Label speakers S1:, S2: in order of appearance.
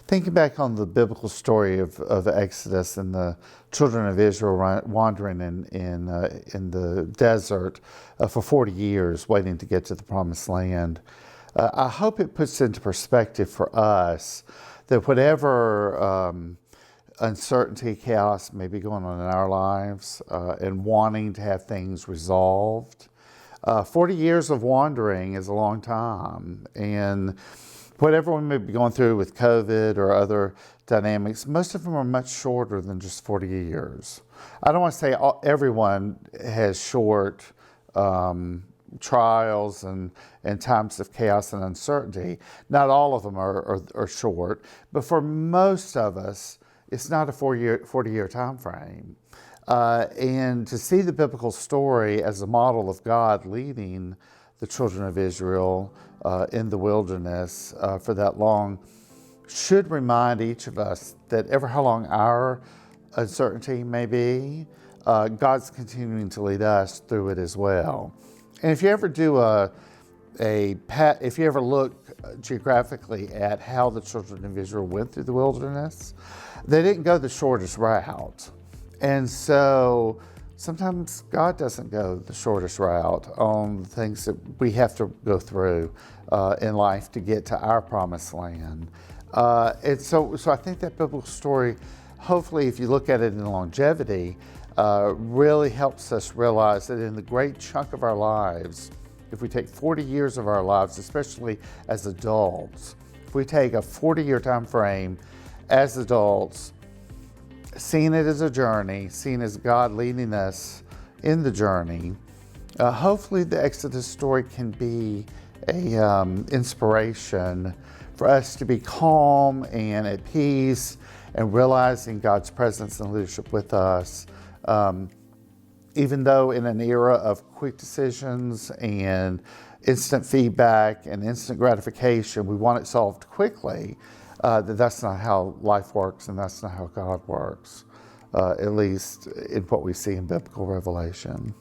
S1: Thinking back on the biblical story of Exodus and the children of Israel wandering in the desert for 40 years, waiting to get to the promised land, I hope it puts into perspective for us that whatever uncertainty, chaos may be going on in our lives, and wanting to have things resolved, 40 years of wandering is a long time. And whatever we may be going through with COVID or other dynamics, most of them are much shorter than just 40 years. I don't want to say everyone has short trials and times of chaos and uncertainty. Not all of them are short, but for most of us, it's not a 40-year time frame. And to see the biblical story as a model of God leading the children of Israel in the wilderness for that long should remind each of us that ever how long our uncertainty may be, God's continuing to lead us through it as well. And if you ever do if you ever look geographically at how the children of Israel went through the wilderness, they didn't go the shortest route. And so sometimes God doesn't go the shortest route on the things that we have to go through in life to get to our promised land. And so I think that biblical story, hopefully if you look at it in longevity, really helps us realize that in the great chunk of our lives, if we take 40 years of our lives, especially as adults, if we take a 40-year time frame as adults, seeing it as a journey, seeing as God leading us in the journey, hopefully the Exodus story can be a inspiration for us to be calm and at peace and realizing God's presence and leadership with us. Even though in an era of quick decisions and instant feedback and instant gratification, we want it solved quickly, that's not how life works and that's not how God works, at least in what we see in biblical revelation.